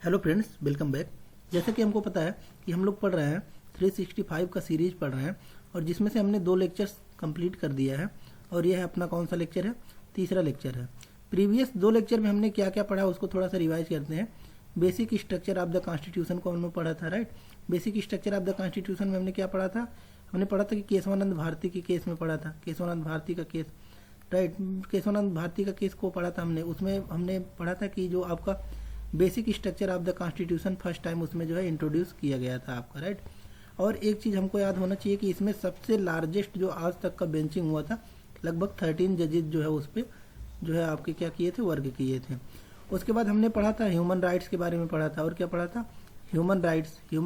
Hello friends, welcome back. जैसे कि हमको पता है कि हम लोग पढ़ रहे हैं 365 का सीरीज पढ़ रहे हैं और जिसमें से हमने 2 लेक्चर्स कंप्लीट कर दिया है और यह है अपना कौन सा लेक्चर है, तीसरा लेक्चर है। प्रीवियस 2 लेक्चर में हमने क्या क्या पढ़ा उसको थोड़ा सा रिवाइज करते हैं। Basic structure of the constitution को हमने पढ़ा था, right. Basic structure of the constitution में हमने क्या पढ़ा था, हमने पढ़ा था कि केशवानंद भारती के केस में पढ़ा था, केशवानंद भारती का केस, राइट। केशवानंद भारती का केस को पढ़ा था हमने। उसमें हमने पढ़ा था कि जो आपका basic structure of the constitution first time उसमें जो है इंट्रोड्यूस किया गया था आपका, राइट। और एक चीज़ हमको याद होना चाहिए कि इसमें सबसे लार्जेस्ट जो आज तक का बेंचिंग हुआ था, लगभग 13 जजेज जो है उस पर जो है आपके क्या किए थे, वर्ग किए थे। उसके बाद हमने पढ़ा था ह्यूमन राइट्स के बारे में पढ़ा था। और क्या पढ़ा था, ह्यूमन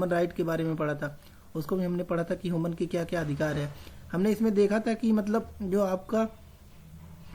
राइट के बारे में पढ़ा था। उसको भी हमने पढ़ा था कि ह्यूमन के क्या क्या अधिकार है। हमने इसमें देखा था कि मतलब जो आपका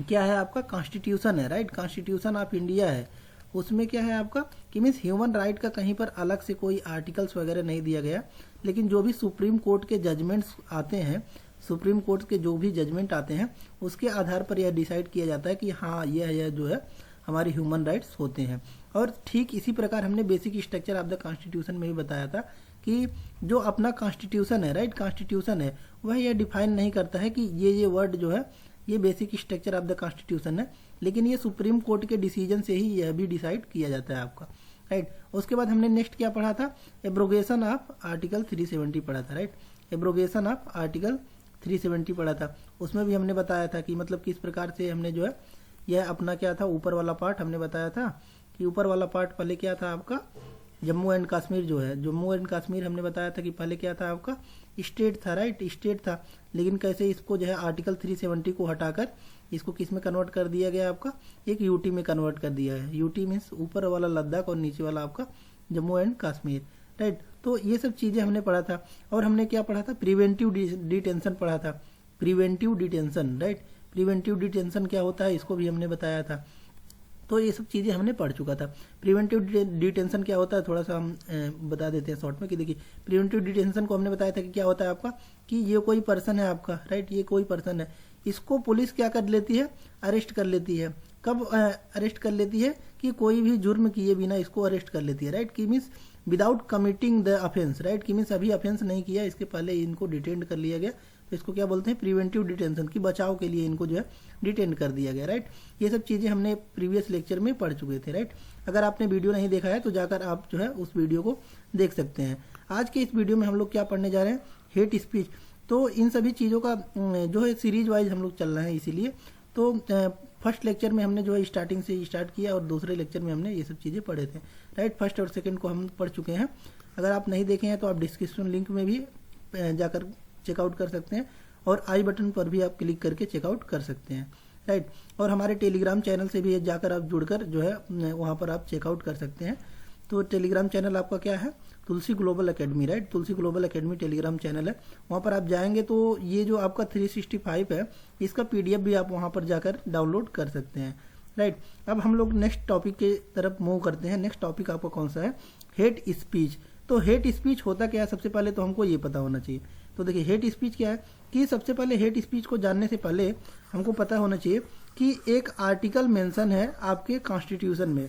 क्या है, आपका कॉन्स्टिट्यूशन है, राइट। कॉन्स्टिट्यूशन ऑफ इंडिया है, उसमें क्या है आपका कि मीन्स ह्यूमन राइट का कहीं पर अलग से कोई आर्टिकल्स वगैरह नहीं दिया गया। लेकिन जो भी सुप्रीम कोर्ट के जजमेंट्स आते हैं, सुप्रीम कोर्ट के जो भी जजमेंट आते हैं उसके आधार पर यह डिसाइड किया जाता है कि हाँ यह जो है हमारे ह्यूमन राइट्स होते हैं। और ठीक इसी प्रकार हमने basic structure of the constitution में भी बताया था कि जो अपना कॉन्स्टिट्यूशन है, राइट, कॉन्स्टिट्यूशन है, वह यह डिफाइन नहीं करता है कि ये वर्ड जो है ये basic structure of the constitution है, लेकिन ये सुप्रीम कोर्ट के डिसीजन से ही यह भी डिसाइड किया जाता है आपका, राइट। उसके बाद हमने नेक्स्ट क्या पढ़ा था, एब्रोगेशन ऑफ आर्टिकल 370 पढ़ा था, राइट। एब्रोगेशन ऑफ आर्टिकल 370 पढ़ा था। उसमें भी हमने बताया था कि मतलब किस प्रकार से हमने जो है यह अपना क्या था, ऊपर वाला पार्ट हमने बताया था कि ऊपर वाला पार्ट पहले क्या था आपका, जम्मू एंड कश्मीर जो है, जम्मू एंड कश्मीर हमने बताया था कि पहले क्या था आपका, स्टेट था, राइट, स्टेट था। लेकिन कैसे इसको जो है आर्टिकल 370 को हटाकर इसको किस में कन्वर्ट कर दिया गया, आपका एक यूटी में कन्वर्ट कर दिया है। यूटी मीन्स ऊपर वाला लद्दाख और नीचे वाला आपका जम्मू एंड कश्मीर, राइट। तो ये सब चीज़ें हमने पढ़ा था। और हमने क्या पढ़ा था, प्रिवेंटिव डिटेंशन पढ़ा था, preventive detention, right. Preventive detention क्या होता है इसको भी हमने बताया था। तो ये सब चीज़ें हमने पढ़ चुका था। प्रिवेंटिव डिटेंशन क्या होता है थोड़ा सा हम बता देते हैं शॉर्ट में कि देखिए प्रिवेंटिव डिटेंशन को हमने बताया था कि क्या होता है आपका कि ये कोई पर्सन है आपका, राइट, ये कोई पर्सन है, इसको पुलिस क्या कर लेती है, अरेस्ट कर लेती है। कब अरेस्ट कर लेती है कि कोई भी जुर्म किए बिना इसको अरेस्ट कर लेती है, राइट, कि means without committing the offence, right, कि मीन्स अभी ऑफेंस नहीं किया, इसके पहले इनको डिटेन कर लिया गया, तो इसको क्या बोलते हैं, प्रिवेंटिव डिटेंशन, की बचाव के लिए इनको जो है डिटेन कर दिया गया, राइट। ये सब चीज़ें हमने प्रीवियस लेक्चर में पढ़ चुके थे, राइट। अगर आपने वीडियो नहीं देखा है तो जाकर आप जो है उस वीडियो को देख सकते हैं। आज के इस वीडियो में हम लोग क्या पढ़ने जा रहे हैं, हेट स्पीच। तो इन सभी चीज़ों का जो है सीरीज वाइज हम लोग चल रहे हैं, इसीलिए तो फर्स्ट लेक्चर में हमने जो है स्टार्टिंग से स्टार्ट किया और दूसरे लेक्चर में हमने ये सब चीज़ें पढ़े थे, राइट। फर्स्ट और सेकंड को हम पढ़ चुके हैं। अगर आप नहीं देखे हैं तो आप डिस्क्रिप्शन लिंक में भी जाकर चेकआउट कर सकते हैं और आई बटन पर भी आप क्लिक करके चेकआउट कर सकते हैं, राइट। और हमारे टेलीग्राम चैनल से भी जाकर आप जुड़कर जो है वहाँ पर आप चेकआउट कर सकते हैं। तो टेलीग्राम चैनल आपका क्या है, तुलसी ग्लोबल एकेडमी, राइट। तुलसी ग्लोबल एकेडमी टेलीग्राम चैनल है। वहाँ पर आप जाएंगे तो ये जो आपका 365 है इसका PDF भी आप वहाँ पर जाकर डाउनलोड कर सकते हैं, राइट। अब हम लोग नेक्स्ट टॉपिक के तरफ मूव करते हैं। नेक्स्ट टॉपिक आपका कौन सा है, हेट स्पीच। तो हेट स्पीच होता क्या है, सबसे पहले तो हमको ये पता होना चाहिए। तो देखिए हेट स्पीच क्या है कि सबसे पहले हेट स्पीच को जानने से पहले हमको पता होना चाहिए कि एक आर्टिकल मेंशन है आपके कॉन्स्टिट्यूशन में।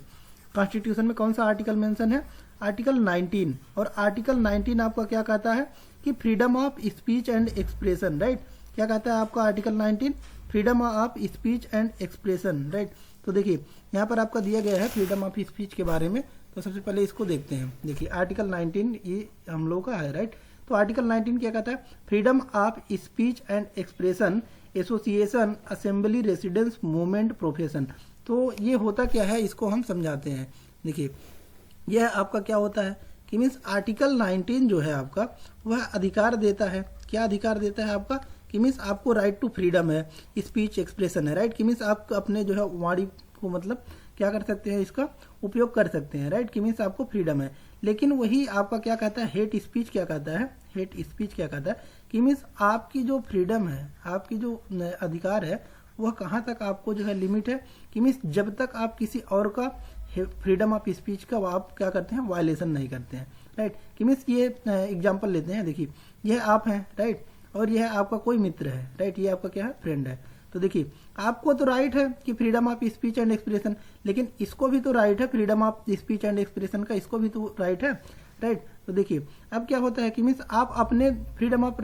कॉन्स्टिट्यूशन में कौन सा आर्टिकल मेंशन है, आर्टिकल 19। और आर्टिकल 19 आपका क्या कहता है कि freedom of speech and expression, right. क्या कहता है आपका article 19, freedom of speech and expression, right. तो देखिए यहाँ पर आपका दिया गया है फ्रीडम ऑफ स्पीच के बारे में। तो सबसे पहले इसको देखते हैं। देखिए आर्टिकल 19 ये हम लोगों का है, राइट। तो आर्टिकल 19 क्या कहता है, freedom of speech and expression, association, assembly, residence, movement, profession. तो ये होता क्या है इसको हम समझाते हैं। देखिए यह आपका क्या होता है कि मीन्स आर्टिकल 19 जो है आपका वह अधिकार देता है, क्या अधिकार देता है आपका कि मीन्स आपको राइट टू फ्रीडम है, स्पीच एक्सप्रेशन है, राइट, कि मीन्स आप अपने जो है वाणी को मतलब क्या कर सकते हैं, इसका उपयोग कर सकते हैं, राइट, कि मीन्स आपको फ्रीडम है। लेकिन वही आपका क्या कहता है, हेट स्पीच क्या कहता है, हेट स्पीच क्या कहता है कि मीन्स आपकी जो फ्रीडम है, आपकी जो अधिकार है वह कहाँ तक आपको जो है लिमिट है कि मीन्स जब तक आप किसी और का फ्रीडम ऑफ स्पीच का आप क्या करते हैं, वायलेशन नहीं करते हैं, राइट। कि मीन्स ये एग्जांपल लेते हैं। देखिए यह आप हैं, राइट, और यह आपका कोई मित्र है, राइट, ये आपका क्या है, फ्रेंड है। तो देखिए आपको तो राइट है कि freedom of speech and expression, लेकिन इसको भी तो राइट है freedom of speech and expression का, इसको भी तो राइट है, राइट। तो देखिए अब क्या होता है कि मीन्स आप अपने freedom of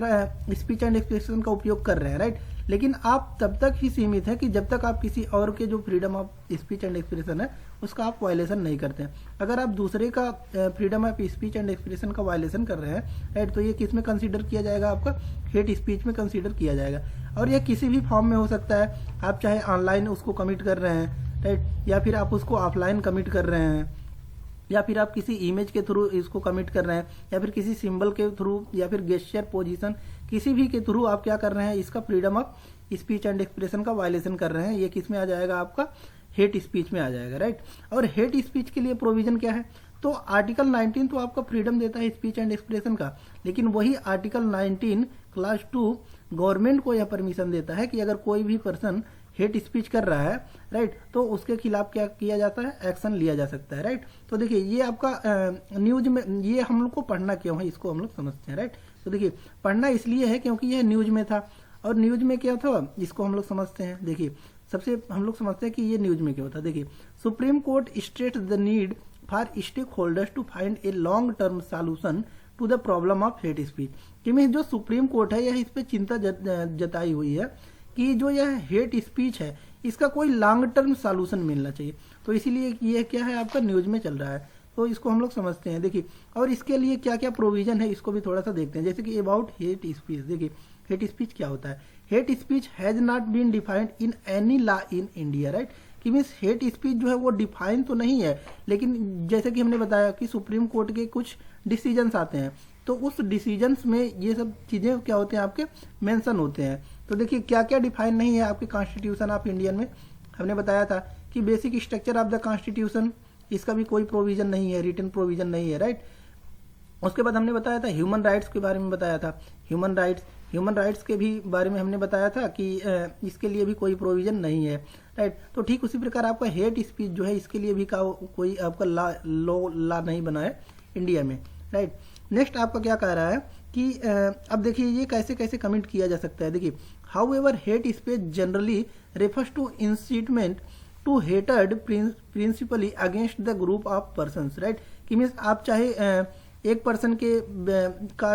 speech and expression का उपयोग कर रहे हैं, राइट, लेकिन आप तब तक ही सीमित है कि जब तक आप किसी और के जो freedom of speech and expression है उसका आप वायलेशन नहीं करते हैं। अगर आप दूसरे का freedom of speech and expression का वायलेशन कर रहे हैं, राइट, तो ये किस में कंसीडर किया जाएगा, आपका हेट स्पीच में कंसीडर किया जाएगा। और यह किसी भी फॉर्म में हो सकता है, आप चाहे ऑनलाइन उसको कमिट कर रहे हैं, राइट, या फिर आप उसको ऑफलाइन कमिट कर रहे हैं, या फिर आप किसी इमेज के थ्रू इसको कमिट कर रहे हैं, या फिर किसी सिंबल के थ्रू, या फिर गेस्चर, पोजीशन, किसी भी के थ्रू आप क्या कर रहे हैं, इसका freedom of speech and expression का वायलेशन कर रहे हैं। ये किस में आ जाएगा, आपका हेट स्पीच में आ जाएगा, राइट। और हेट स्पीच के लिए प्रोविजन क्या है, तो आर्टिकल 19 तो आपका फ्रीडम देता है स्पीच एंड एक्सप्रेशन का, लेकिन वही आर्टिकल 19 क्लास 2 गवर्नमेंट को यह परमिशन देता है कि अगर कोई भी पर्सन हेट स्पीच कर रहा है, राइट, तो उसके खिलाफ क्या किया जाता है, एक्शन लिया जा सकता है, राइट। तो देखिए ये आपका न्यूज में, ये हम लोग को पढ़ना क्यों है, इसको हम लोग समझते हैं, राइट। तो देखिए पढ़ना इसलिए है क्योंकि यह न्यूज में था, और न्यूज में क्या था इसको हम लोग समझते हैं। देखिए सबसे हम लोग समझते हैं कि ये न्यूज में क्या होता है। देखिए supreme court state the need for stake holders to find a long term solution to the problem of hate speech, कि मीन जो सुप्रीम कोर्ट है यह इस पे चिंता जताई हुई है कि जो यह हेट स्पीच है इसका कोई लॉन्ग टर्म सॉल्यूशन मिलना चाहिए। तो इसीलिए ये क्या है, आपका न्यूज में चल रहा है, तो इसको हम लोग समझते हैं। देखिए और इसके लिए क्या क्या प्रोविजन है इसको भी थोड़ा सा देखते हैं। जैसे कि अबाउट हेट स्पीच, देखिए हेट स्पीच क्या होता है। Hate speech has not been defined in any law in India, right, कि मीन्स हेट स्पीच जो है वो डिफाइन तो नहीं है, लेकिन जैसे कि हमने बताया कि सुप्रीम कोर्ट के कुछ डिसीजंस आते हैं, तो उस डिसीजंस में ये सब चीजें क्या होते हैं, आपके मेंशन होते हैं। तो देखिए क्या क्या डिफाइन नहीं है आपके कॉन्स्टिट्यूशन ऑफ इंडियन में। हमने बताया था कि basic structure of the constitution, इसका भी कोई प्रोविजन नहीं है, रिटन प्रोविजन नहीं है, राइट। उसके बाद हमने बताया था ह्यूमन राइट्स के बारे में बताया था, ह्यूमन राइट्स के भी बारे में हमने बताया था कि इसके लिए भी कोई प्रोविजन नहीं है, राइट। तो ठीक उसी प्रकार आपका हेट स्पीच जो है इसके लिए भी कोई आपका लॉ नहीं बना है इंडिया में, राइट। नेक्स्ट आपका क्या कह रहा है कि अब देखिए ये कैसे कैसे कमिट किया जा सकता है। देखिए however hate speech generally refers to incitement to हेटेड principally against the group of persons, right, कि मीन्स आप चाहे एक पर्सन के का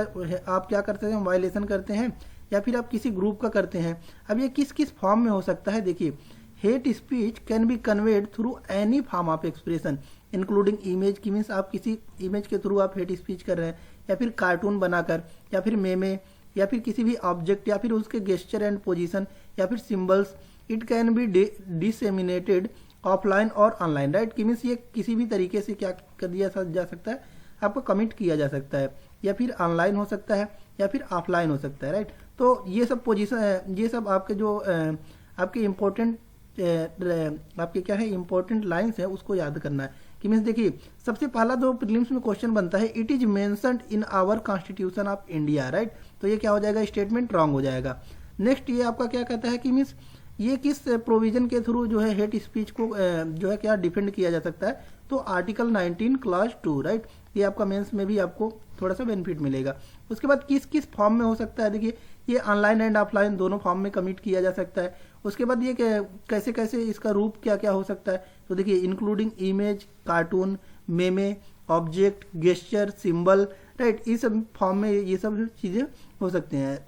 आप क्या करते हैं, वायलेशन करते हैं, या फिर आप किसी ग्रुप का करते हैं। अब ये किस किस फॉर्म में हो सकता है, देखिए hate speech can be conveyed through any form of expression including image, की मीन्स आप किसी इमेज के थ्रू आप हेट स्पीच कर रहे हैं, या फिर कार्टून बनाकर, या फिर मेमे, या फिर किसी भी ऑब्जेक्ट, या फिर उसके गेस्चर एंड पोजीशन, या फिर symbols. It can be disseminated offline और ऑनलाइन, राइट, कि मीन्स ये किसी भी तरीके से क्या कर दिया जा सकता है, आपको कमिट किया जा सकता है, या फिर ऑनलाइन हो सकता है, या फिर ऑफलाइन हो सकता है, राइट। तो ये सब पोजीशन, ये सब आपके जो आपके इम्पोर्टेंट आपके क्या है इम्पोर्टेंट लाइंस है उसको याद करना है। कि मीन्स देखिए सबसे पहला जो प्रीलिम्स में क्वेश्चन बनता है, it is mentioned in our constitution of India, right, तो ये क्या हो जाएगा, स्टेटमेंट रॉन्ग हो जाएगा। नेक्स्ट ये आपका क्या कहता है कि मीन्स ये किस प्रोविजन के थ्रू जो है हेट स्पीच को जो है क्या डिफेंड किया जा सकता है, तो आर्टिकल 19 क्लास 2, राइट, ये आपका मेंस में भी आपको थोड़ा सा बेनिफिट मिलेगा। उसके बाद किस किस फॉर्म में हो सकता है, देखिए ये ऑनलाइन एंड ऑफलाइन दोनों फॉर्म में कमिट किया जा सकता है। उसके बाद ये कैसे कैसे इसका रूप क्या क्या हो सकता है, तो देखिए इंक्लूडिंग इमेज, कार्टून, मेमे, ऑब्जेक्ट, गेस्चर, सिंबल, राइट, इस सब फॉर्म में ये सब चीजें हो सकते हैं।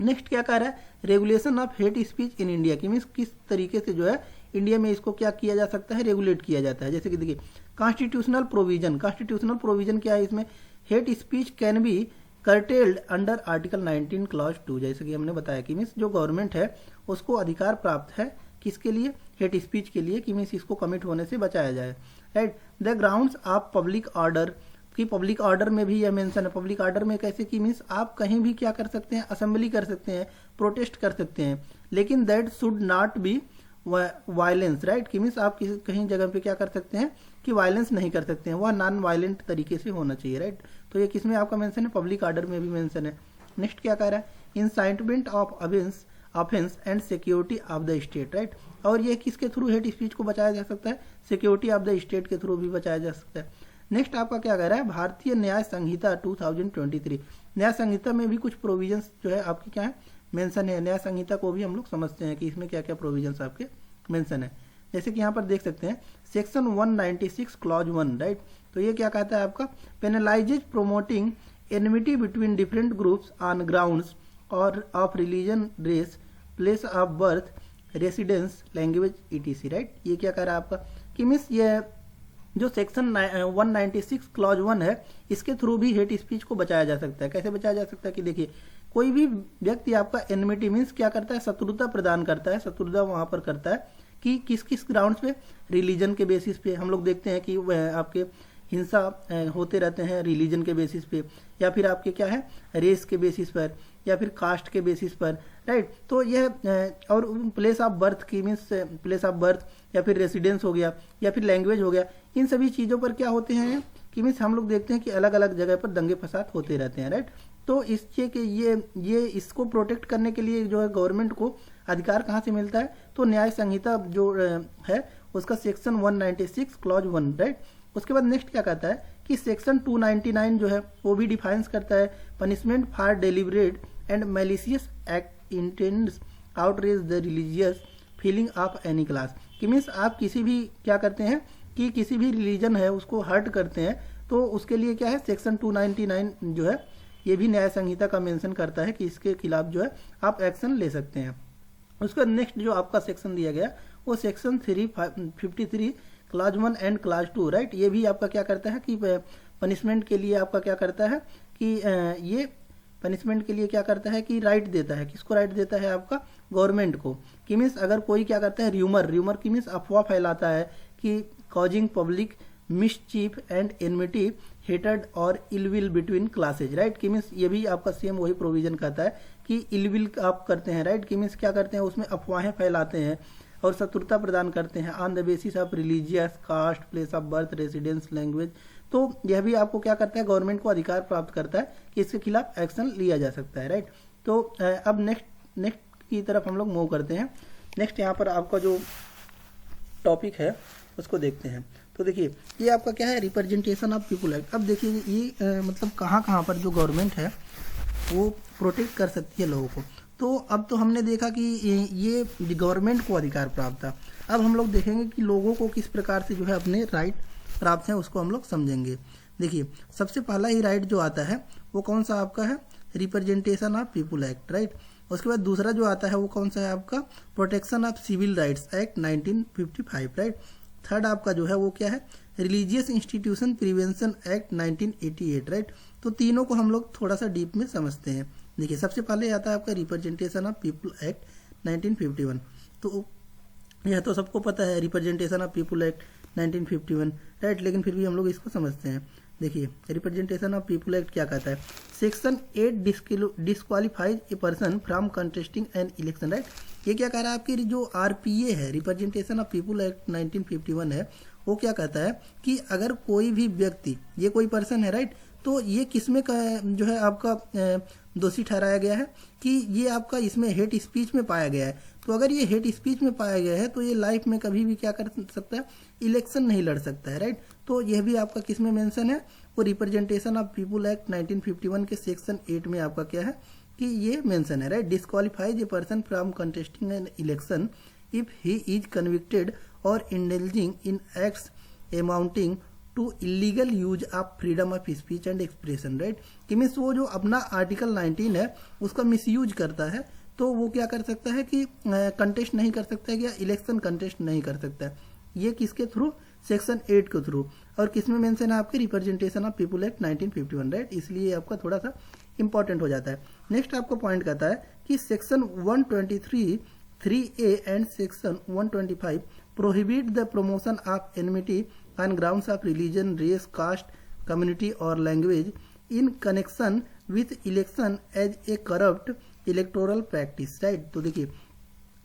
नेक्स्ट क्या कह रहा है, regulation of hate speech in India, की मीन्स किस तरीके से जो है इंडिया में इसको क्या किया जा सकता है, रेगुलेट किया जाता है। जैसे कि देखिए कॉन्स्टिट्यूशनल प्रोविजन क्या है इसमें, hate speech can be curtailed under article 19 clause 2, जैसे कि हमने बताया कि मीन्स जो गवर्नमेंट है उसको अधिकार प्राप्त है किसके लिए, हेट स्पीच के लिए, कि मीन्स इसको कमिट होने से बचाया जाए, right. The grounds of public order, कि पब्लिक ऑर्डर में भी यह मेंशन है। पब्लिक ऑर्डर में कैसे, कि मीन्स आप कहीं भी क्या कर सकते हैं, असेंबली कर सकते हैं, प्रोटेस्ट कर सकते हैं, लेकिन that should not be violence, right, कि मीन्स आप किसी कहीं जगह पे क्या कर सकते हैं कि वायलेंस नहीं कर सकते हैं, वह नॉन वायलेंट तरीके से होना चाहिए, राइट। तो ये किसमें आपका मेंशन है, पब्लिक ऑर्डर में भी मेंशन है। नेक्स्ट क्या कह रहा है, incitement of offence and security of the state, right, और ये किसके थ्रू हेट स्पीच को बचाया जा सकता है, सिक्योरिटी ऑफ द स्टेट के थ्रू भी बचाया जा सकता है। नेक्स्ट आपका क्या कह रहा है, भारतीय न्याय संहिता 2023, न्याय संहिता में भी कुछ प्रोविजंस जो है आपके क्या है मेंशन है। न्याय संहिता को भी हम लोग समझते हैं कि इसमें क्या क्या प्रोविजंस आपके मेंशन है। जैसे कि यहाँ पर देख सकते हैं सेक्शन 196 क्लॉज 1, राइट। तो ये क्या कहता है आपका, penalizes promoting enmity between different groups on grounds और of religion, race, place of birth, residence, language, ETC, right. ये क्या कह रहा है आपका कि मिस ये जो सेक्शन 196 क्लॉज 1 है, इसके थ्रू भी हेट स्पीच को बचाया जा सकता है। कैसे बचाया जा सकता है कि देखिए, कोई भी व्यक्ति आपका एनमिटी मीन्स क्या करता है, शत्रुता प्रदान करता है, शत्रुता वहां पर करता है कि किस किस ग्राउंड्स पे, रिलीजन के बेसिस पे। हम लोग देखते हैं कि आपके हिंसा होते रहते हैं रिलीजन के बेसिस पे, या फिर आपके क्या है रेस के बेसिस पर, या फिर कास्ट के बेसिस पर, राइट। तो यह और प्लेस ऑफ बर्थ की मीन्स प्लेस ऑफ बर्थ, या फिर रेसिडेंस हो गया, या फिर लैंग्वेज हो गया, इन सभी चीज़ों पर क्या होते हैं कि मीन्स हम लोग देखते हैं कि अलग अलग जगह पर दंगे फसाद होते रहते हैं, राइट। तो इसके कि ये इसको प्रोटेक्ट करने के लिए जो है गवर्नमेंट को अधिकार कहाँ से मिलता है, तो न्याय संहिता जो है उसका सेक्शन 196 क्लॉज 1, राइट। उसके बाद नेक्स्ट क्या कहता है कि सेक्शन 299 जो है वो भी डिफाइंस करता है punishment for deliberate and malicious act intends outrage the religious feeling of any class. कि मीन्स आप किसी भी क्या करते हैं कि किसी भी रिलीजन है उसको हर्ट करते हैं, तो उसके लिए क्या है सेक्शन 299 जो है ये भी न्याय संहिता का मेंशन करता है कि इसके खिलाफ जो है आप एक्शन ले सकते हैं। उसका नेक्स्ट जो आपका सेक्शन दिया गया वो section 353 class 1 and class 2, right. ये भी आपका क्या करता है कि पनिशमेंट के लिए आपका क्या करता है कि ये पनिशमेंट के लिए क्या करता है कि राइट देता है। किसको राइट देता है, आपका गवर्नमेंट को। कि मीन्स अगर कोई क्या करता है र्यूमर की मीन्स अफवाह फैलाता है कि causing public mischief and enmity, hated और इलविल बिटवीन क्लासेज, राइट। कि मीन्स ये भी आपका सेम वही प्रोविजन कहता है कि इलविल आप करते हैं, राइट। कि मीन्स क्या करते हैं उसमें अफवाहें फैलाते हैं और शत्रुता प्रदान करते हैं on the basis of religious, caste, place of birth, residence, language. तो यह भी आपको क्या करता है, गवर्नमेंट को अधिकार प्राप्त करता है कि इसके खिलाफ एक्शन लिया जा सकता है, राइट। तो अब नेक्स्ट की तरफ हम लोग मूव करते हैं। नेक्स्ट यहाँ पर आपका जो टॉपिक है उसको देखते हैं। तो देखिए ये आपका क्या है, रिप्रेजेंटेशन ऑफ पीपुल एक्ट। अब देखिए ये मतलब कहाँ पर जो गवर्नमेंट है वो प्रोटेक्ट कर सकती है लोगों को। तो अब तो हमने देखा कि ये गवर्नमेंट को अधिकार प्राप्त था। अब हम लोग देखेंगे कि लोगों को किस प्रकार से जो है अपने राइट प्राप्त हैं, उसको हम लोग समझेंगे। देखिए सबसे पहला ही राइट जो आता है वो कौन सा आपका है, representation of people act, right. उसके बाद दूसरा जो आता है वो कौन सा है आपका, protection of civil rights act 1955, right. Third आपका जो है वो क्या है, religious institution prevention act 1988, right. तो तीनों को हम लोग थोड़ा सा डीप में समझते हैं। देखिए सबसे पहले आता है आपका रिप्रेजेंटेशन ऑफ पीपुल एक्ट 1951। तो यह तो सबको पता है representation of people act 1951, right. लेकिन फिर भी हम लोग इसको समझते हैं। देखिए रिप्रेजेंटेशन ऑफ पीपुल एक्ट क्या कहता है, section 8 disqualifies a person from contesting an election, right. ये क्या कह रहा है, आपकी जो आरपीए है, रिप्रेजेंटेशन ऑफ पीपुल एक्ट 1951 है, वो क्या कहता है कि अगर कोई भी व्यक्ति, ये कोई पर्सन है, राइट, तो ये किसमें का जो है आपका दोषी ठहराया गया है कि ये आपका इसमें हेट स्पीच में पाया गया है। तो अगर ये हेट स्पीच में पाया गया है तो ये लाइफ में कभी भी क्या कर सकता है, इलेक्शन नहीं लड़ सकता है, राइट। तो यह भी आपका किस में मेंशन है, वो रिप्रेजेंटेशन ऑफ पीपुल एक्ट 1951 के सेक्शन 8 में आपका क्या है कि ये मेंशन है, right. Disqualifies a person from contesting an election if he is convicted और indulging in acts amounting to illegal use of freedom of speech and expression, right. कि मीन्स वो जो अपना आर्टिकल 19 है उसका मिसयूज करता है, तो वो क्या कर सकता है कि कंटेस्ट नहीं कर सकता है या इलेक्शन कंटेस्ट नहीं कर सकता है। ये किसके थ्रू, सेक्शन 8 के थ्रू। और किसमें मेंशन है आपके, representation of people act 1951, right. इसलिए आपका थोड़ा सा इंपॉर्टेंट हो जाता है। नेक्स्ट आपको पॉइंट कहता है कि section 123(3)(a and section 125 prohibit the promotion of enmity on grounds of religion, race, caste, community or language in connection with election as a corrupt electoral practice, right। तो देखिए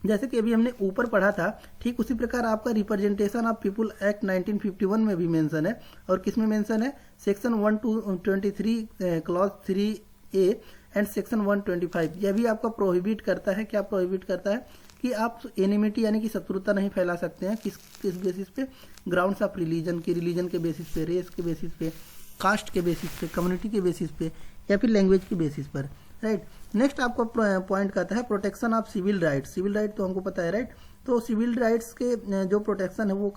जैसे कि अभी हमने ऊपर पढ़ा था, ठीक उसी प्रकार आपका रिप्रेजेंटेशन ऑफ पीपुल एक्ट 1951 में भी मेंशन है। और किसमें मेंशन है, section 123 clause 3A and section 125। यह भी आपका प्रोहिबिट करता है, क्या प्रोहिबिट करता है कि आप एनिमिटी यानी कि शत्रुता नहीं फैला सकते हैं। किस बेसिस पे, ग्राउंड्स ऑफ रिलीजन की, रिलीजन के बेसिस पे, रेस के बेसिस पे, कास्ट के बेसिस पे, कम्युनिटी के बेसिस पे, या फिर लैंग्वेज के बेसिस पर। राइट। नेक्स्ट आपको पॉइंट कहता है protection of civil right. Civil right तो हमको पता है, राइट। तो सिविल राइट्स के जो प्रोटेक्शन है वो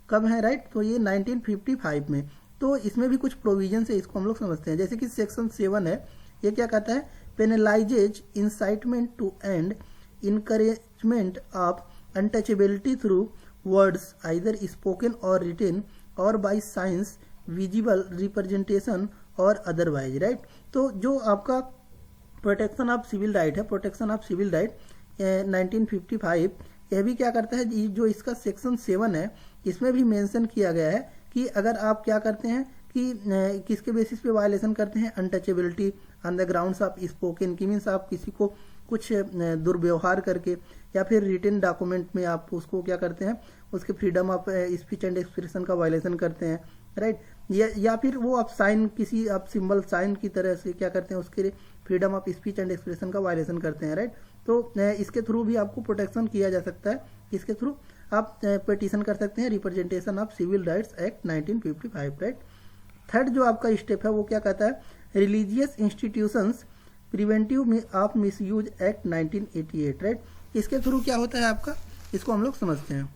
कब है, राइट। तो ये 1955 में। तो इसमें भी कुछ प्रोविजन है, इसको हम लोग समझते हैं। जैसे कि सेक्शन 7 है, ये क्या कहता है, penalizes incitement to and encouragement of untouchability through words either spoken और रिटेन और बाय साइंस विजिबल रिप्रेजेंटेशन और अदरवाइज, राइट। तो जो आपका प्रोटेक्शन ऑफ सिविल राइट है, प्रोटेक्शन ऑफ सिविल राइट 1955, यह भी क्या करता है, जो इसका सेक्शन 7 है इसमें भी मेंशन किया गया है कि अगर आप क्या करते हैं कि किसके बेसिस पे वायलेशन करते हैं, untouchability on the grounds of spoken, की मीन्स आप किसी को कुछ दुर्व्यवहार करके या फिर रिटन डॉक्यूमेंट में आप उसको क्या करते हैं, उसके freedom of speech and expression का वायलेशन करते हैं, राइट। या फिर वो आप साइन, किसी आप सिंबल साइन की तरह से क्या करते हैं, उसके freedom of speech and expression का वायलेशन करते हैं, राइट। तो इसके थ्रू भी आपको प्रोटेक्शन किया जा सकता है। इसके थ्रू आप पिटीशन कर सकते हैं, representation of civil rights act 1955, right. Third जो आपका स्टेप है वो क्या कहता है, religious institutions preventive of misuse act 1988, right. इसके थ्रू क्या होता है आपका, इसको हम लोग समझते हैं।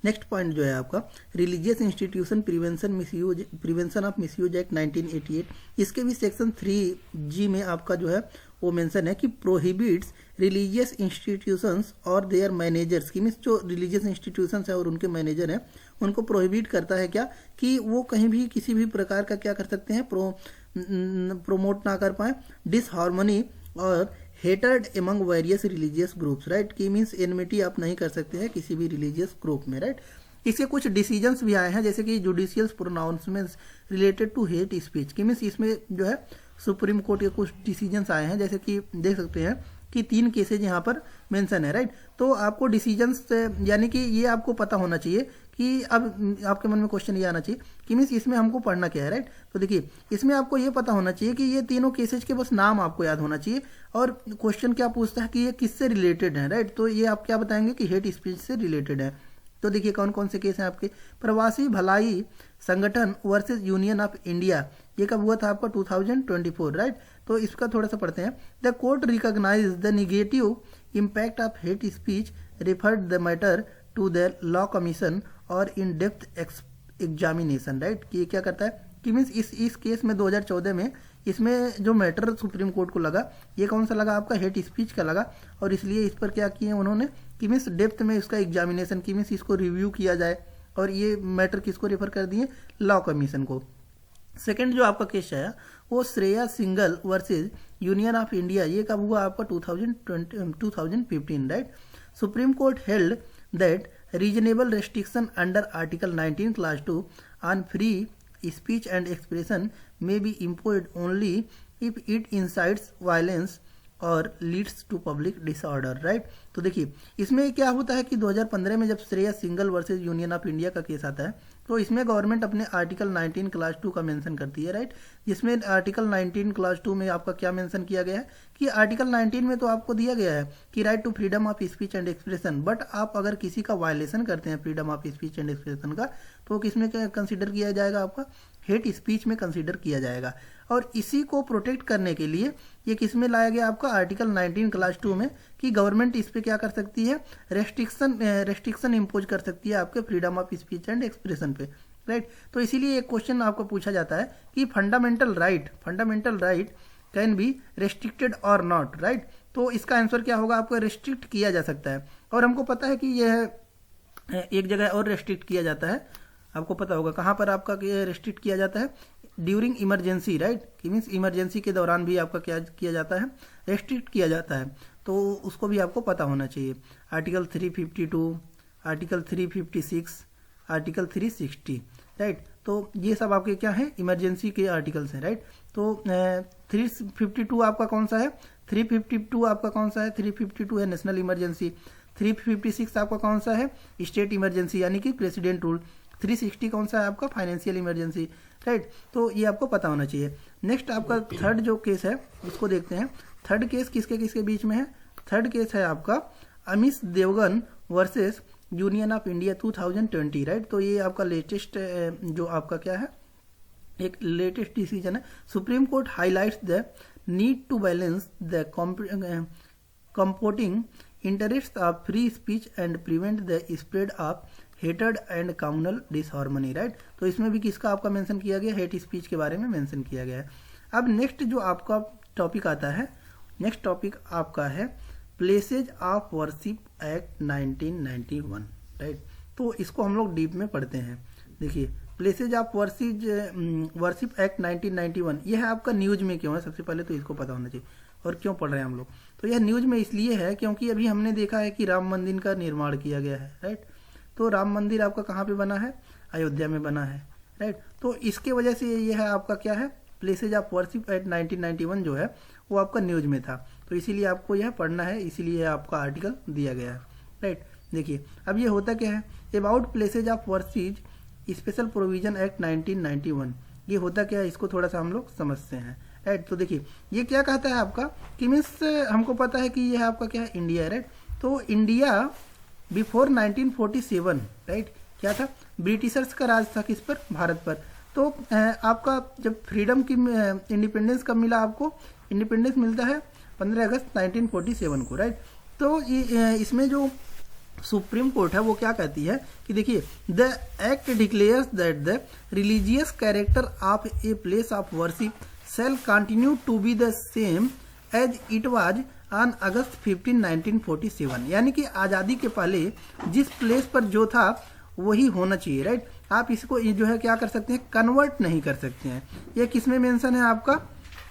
नेक्स्ट पॉइंट जो है आपका religious institution prevention of misuse act 1988, इसके भी सेक्शन 3G में आपका जो है वो मेंशन है कि प्रोहिबिट्स रिलीजियस इंस्टीट्यूशंस और देयर मैनेजर्स, की मीन्स जो रिलीजियस इंस्टीट्यूशंस है और उनके मैनेजर हैं उनको प्रोहिबिट करता है क्या, कि वो कहीं भी किसी भी प्रकार का क्या कर सकते हैं, प्रोमोट ना कर पाए डिसहार्मनी और hatred among various religious groups, right. की मीन्स एनमिटी आप नहीं कर सकते हैं किसी भी रिलीजियस ग्रुप में, राइट। इसके कुछ डिसीजंस भी आए हैं, जैसे कि judicial pronouncements related to hate speech, की मीन्स इसमें जो है सुप्रीम कोर्ट के कुछ डिसीजंस आए हैं, जैसे कि देख सकते हैं कि 3 केसेज यहाँ पर मेंशन है, राइट। तो आपको डिसीजंस यानी कि ये आपको पता होना चाहिए कि अब आपके मन में क्वेश्चन ये आना चाहिए कि मीन्स इसमें हमको पढ़ना क्या है, राइट। तो देखिए इसमें आपको ये पता होना चाहिए कि ये तीनों केसेज के बस नाम आपको याद होना चाहिए और क्वेश्चन क्या पूछता है कि ये किससे रिलेटेड है, राइट। तो ये आप क्या बताएंगे कि हेट स्पीच से रिलेटेड है। तो देखिए कौन कौन से केस हैं आपके, प्रवासी भलाई संगठन वर्सेस यूनियन ऑफ इंडिया, ये कब हुआ था आपका 2024, राइट। तो इसका थोड़ा सा पढ़ते हैं। The court recognize the negative impact of hate speech, referred the matter to the law commission और इन डेप्थ एग्जामिनेशन, राइट। कि ये क्या करता है कि मीन्स इस केस में 2014 में इसमें जो मैटर सुप्रीम कोर्ट को लगा ये कौन सा लगा आपका, हेट स्पीच का लगा, और इसलिए इस पर क्या किए उन्होंने कि मीन्स डेप्थ में इसका एग्जामिनेशन, की मीन्स इसको रिव्यू किया जाए, और ये मैटर किसको रेफर कर दिए, लॉ कमीशन को। सेकंड जो आपका केस आया वो Shreya Singhal versus union of India, ये कब हुआ आपका 2015, right. Supreme court held that reasonable restriction under article 19 clause 2 on free speech and expression may be imposed only if it incites violence or leads to public disorder, right. तो देखिए इसमें क्या होता है कि 2015 में जब Shreya Singhal versus union of India का केस आता है तो इसमें गवर्नमेंट अपने आर्टिकल 19 क्लास 2 का मेंशन करती है, राइट। जिसमें आर्टिकल 19 क्लास 2 में आपका क्या मेंशन किया गया है कि आर्टिकल 19 में तो आपको दिया गया है कि right to freedom of speech and expression, but आप अगर किसी का वायलेशन करते हैं freedom of speech and expression का तो किसमें कंसिडर किया जाएगा, आपका हेट स्पीच में कंसीडर किया जाएगा। और इसी को प्रोटेक्ट करने के लिए ये किस में लाया गया आपका आर्टिकल 19 क्लास 2 में कि गवर्नमेंट इस पे क्या कर सकती है, रेस्ट्रिक्शन इम्पोज कर सकती है आपके freedom of speech and expression पे, राइट। तो इसीलिए एक क्वेश्चन आपको पूछा जाता है कि fundamental right can be restricted और नॉट, राइट। तो इसका आंसर क्या होगा, आपको रेस्ट्रिक्ट किया जा सकता है। और हमको पता है कि यह एक जगह और रेस्ट्रिक्ट किया जाता है, आपको पता होगा कहाँ पर आपका रेस्ट्रिक्ट किया जाता है, ड्यूरिंग इमरजेंसी, राइट। कि मीन्स इमरजेंसी के दौरान भी आपका क्या किया जाता है, रेस्ट्रिक्ट किया जाता है। तो उसको भी आपको पता होना चाहिए। Article 352, article 356, article 360, right. तो ये सब आपके क्या है, इमरजेंसी के आर्टिकल्स हैं, राइट। तो 352 आपका कौन सा है, 352 आपका कौन सा है, 352 है नेशनल इमरजेंसी। 356 आपका कौन सा है, स्टेट इमरजेंसी यानी कि प्रेसिडेंट रूल। 360 कौन सा है आपका, फाइनेंशियल इमरजेंसी, राइट। तो ये आपको पता होना चाहिए। नेक्स्ट आपका थर्ड जो केस है उसको देखते हैं। थर्ड केस किसके बीच में है, थर्ड केस है आपका Amish Devgan versus union of India 2020, right. तो ये आपका लेटेस्ट जो आपका क्या है एक लेटेस्ट डिसीजन है, Supreme Court highlights the need to balance the comporting interests of free speech and prevent the spread of hatred and communal disharmony, right. तो इसमें भी किसका आपका मेंशन किया गया, हेट स्पीच के बारे में मेंशन किया गया है। अब नेक्स्ट जो आपका टॉपिक आता है, नेक्स्ट टॉपिक आपका है places of worship act 1991, right. तो इसको हम लोग डीप में पढ़ते हैं। देखिए प्लेसेज ऑफ वर्शिप एक्ट 1991, यह है आपका न्यूज में क्यों है, सबसे पहले तो इसको पता होना चाहिए और क्यों पढ़ रहे हैं हम लोग। तो यह न्यूज में इसलिए है क्योंकि अभी हमने देखा है कि राम मंदिर का निर्माण किया गया है, राइट। तो राम मंदिर आपका कहाँ पे बना है, अयोध्या में बना है, राइट। तो इसके वजह से यह है आपका क्या है, प्लेसेज ऑफ वर्शिप एक्ट 1991 जो है वो आपका न्यूज में था, तो इसीलिए आपको यह पढ़ना है, इसीलिए आपका आर्टिकल दिया गया है, राइट। देखिए अब ये होता क्या है, about places of worship special provision act 1991, ये होता क्या है, इसको थोड़ा सा हम लोग समझते हैं, राइट। तो देखिए ये क्या कहता है आपका कि मीन्स हमको पता है कि यह आपका क्या है, इंडिया है, राइट। तो इंडिया बिफोर 1947, राइट, क्या था, ब्रिटिशर्स का राज था किस पर, भारत पर। तो आपका जब फ्रीडम की इंडिपेंडेंस कब मिला, आपको इंडिपेंडेंस मिलता है 15 अगस्त 1947 को, राइट। तो इसमें जो सुप्रीम कोर्ट है वो क्या कहती है कि देखिए the act declares that the religious character of a place of worship shall continue to be the same as it was on August 15, 1947, यानी कि आज़ादी के पहले जिस प्लेस पर जो था वही होना चाहिए, राइट। आप इसको जो है क्या कर सकते हैं, कन्वर्ट नहीं कर सकते हैं। ये किस में मेंशन है आपका,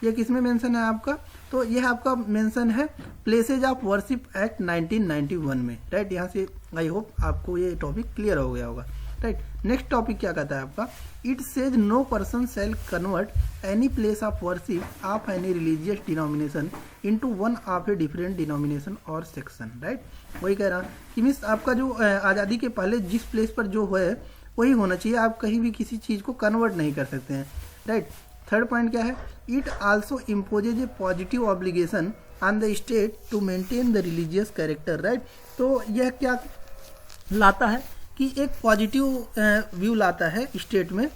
ये किस में मेंशन है आपका, तो यह आपका मेंशन है प्लेसेज ऑफ वर्शिप एक्ट 1991 में, राइट। यहाँ से आई होप आपको ये टॉपिक क्लियर हो गया होगा, राइट। नेक्स्ट टॉपिक क्या कहता है आपका, it says no person shall convert any place of worship of any religious denomination into one of a different denomination or section, right. वही कह रहा कि मीन्स आपका जो आज़ादी के पहले जिस प्लेस पर जो है वही होना चाहिए, आप कहीं भी किसी चीज़ को कन्वर्ट नहीं कर सकते हैं, राइट। थर्ड पॉइंट क्या है, it also imposes a positive obligation on the state to maintain the religious character, right. तो यह क्या लाता है कि एक पॉजिटिव व्यू लाता है स्टेट में,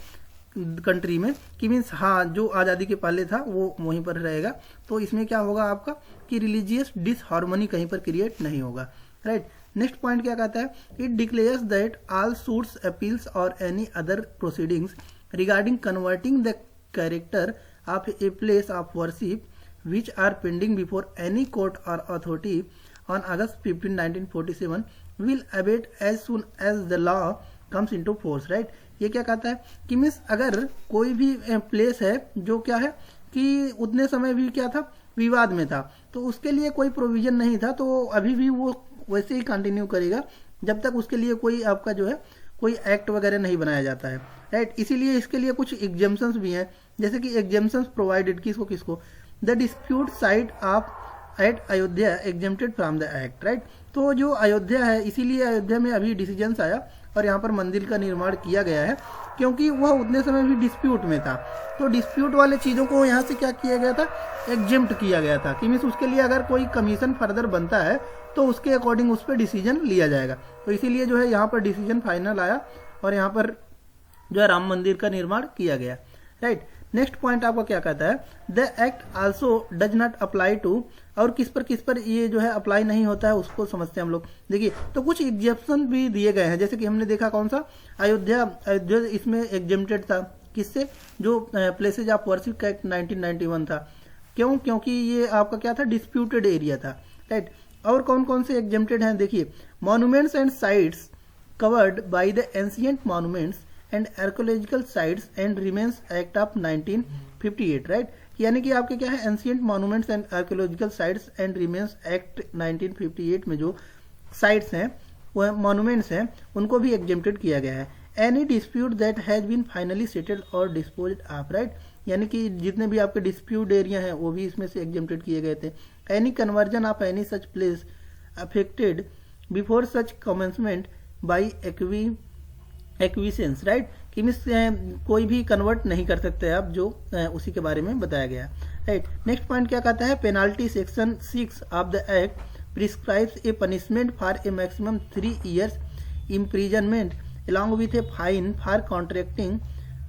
कंट्री में, कि मीन्स हाँ जो आज़ादी के पहले था वो वहीं पर रहेगा। तो इसमें क्या होगा आपका कि रिलीजियस डिसहार्मनी कहीं पर क्रिएट नहीं होगा, राइट। नेक्स्ट पॉइंट क्या कहता है, it declares that all suits appeals और any other proceedings regarding converting the character of a place of worship which are pending before any court और authority on August 15, 1947 will abate as soon as the law comes into force, right। ये क्या कहता है कि means अगर कोई भी place है जो क्या है कि उतने समय भी क्या था, विवाद में था, तो उसके लिए कोई प्रोविजन नहीं था, तो अभी भी वो वैसे ही कंटिन्यू करेगा जब तक उसके लिए कोई आपका जो है कोई एक्ट वगैरह नहीं बनाया जाता है, राइट। इसीलिए इसके लिए कुछ एग्जेम्पशंस भी हैं, जैसे कि एग्जेम्पशंस प्रोवाइडेड किसको, the dispute site of at Ayodhya exempted from the act, right. तो जो अयोध्या है, इसीलिए अयोध्या में अभी डिसीजंस आया और यहाँ पर मंदिर का निर्माण किया गया है क्योंकि वह उतने समय भी डिस्प्यूट में था। तो डिस्प्यूट वाले चीज़ों को यहाँ से क्या किया गया था, एग्जेम्प्ट किया गया था कि मीन्स उसके लिए अगर कोई कमीशन फर्दर बनता है तो उसके अकॉर्डिंग उस पर डिसीजन लिया जाएगा। तो इसीलिए जो है यहाँ पर डिसीजन फाइनल आया और यहाँ पर जो है राम मंदिर का निर्माण किया गया, राइट। नेक्स्ट पॉइंट आपका क्या कहता है, the act also does not apply to, और किस पर ये जो है अप्लाई नहीं होता है उसको समझते हैं हम लोग। देखिए तो कुछ एग्जेप्शन भी दिए गए हैं, जैसे कि हमने देखा कौन सा, अयोध्या इसमें एग्जेम्प्टेड था, किससे, जो प्लेसेज ऑफ वर्शिप एक्ट 1991 था। क्यों, क्योंकि ये आपका क्या था, डिस्प्यूटेड एरिया था, राइट। और कौन कौन से एग्जेम्प्टेड हैं, देखिए monuments and sites covered by the ancient monuments and archaeological sites and remains act of 1958, right. यानी कि आपके क्या है, ancient monuments and archaeological sites and remains act 1958 में जो साइट्स हैं, वो मॉन्यूमेंट्स हैं, उनको भी एग्जेम्प्टेड किया गया है। Any dispute that has been finally settled or disposed of, right. यानी कि जितने भी आपके डिस्प्यूट एरिया हैं वो भी इसमें से एग्जेम्प्टेड किए गए थे। Any conversion of any such place affected before such commencement by acquiescence, right. कि मीन्स कोई भी कन्वर्ट नहीं कर सकते आप, जो उसी के बारे में बताया गया, राइट। नेक्स्ट पॉइंट क्या कहता है, penalty section 6 of the act prescribes a punishment for a maximum 3 years imprisonment along with a fine for contracting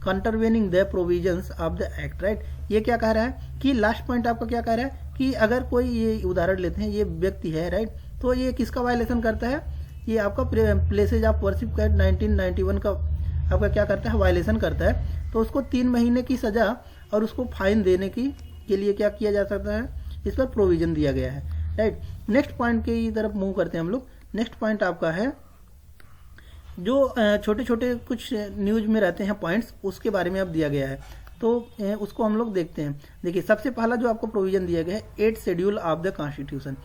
contravening the provisions of the act, right. ये क्या कह रहा है कि लास्ट पॉइंट आपका क्या कह रहा है कि अगर कोई, ये उदाहरण लेते हैं, ये व्यक्ति है, राइट, तो ये किसका वायलेशन करता है, ये आपका प्लेसेज ऑफ वर्शिप एक्ट 1991 का आपका क्या करता है, वायलेशन करता है, तो उसको 3 महीने की सजा और उसको फाइन देने के लिए क्या किया जा सकता है, इस पर प्रोविजन दिया गया है, राइट। नेक्स्ट पॉइंट की तरफ मूव करते हैं हम लोग। नेक्स्ट पॉइंट आपका है जो छोटे छोटे कुछ न्यूज में रहते हैं पॉइंट्स, उसके बारे में अब दिया गया है, तो उसको हम लोग देखते हैं। देखिए, सबसे पहला जो आपको प्रोविजन दिया गया है 8th schedule of the constitution.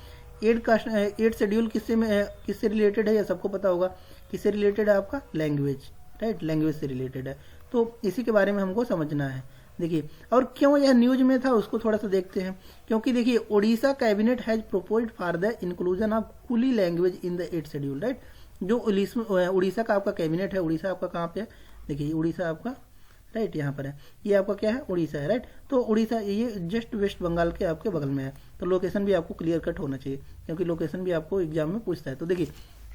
8th schedule किससे रिलेटेड है, ये सबको पता होगा। किससे रिलेटेड है, आपका लैंग्वेज, राइट, लैंग्वेज से रिलेटेड है, तो इसी के बारे में हमको समझना है। देखिए, और क्यों यह न्यूज में था उसको थोड़ा सा देखते हैं। क्योंकि देखिए, Odisha cabinet has proposed for the inclusion of Kui language in the 8th schedule, right. जो उड़ीसा का आपका कैबिनेट है, उड़ीसा आपका कहाँ पे है, देखिए उड़ीसा आपका, राइट, यहाँ पर है, ये आपका क्या है, उड़ीसा है, राइट। तो उड़ीसा ये जस्ट वेस्ट बंगाल के आपके बगल में है, तो लोकेशन भी आपको क्लियर कट होना चाहिए, क्योंकि लोकेशन भी आपको एग्जाम में पूछता है। तो देखिए,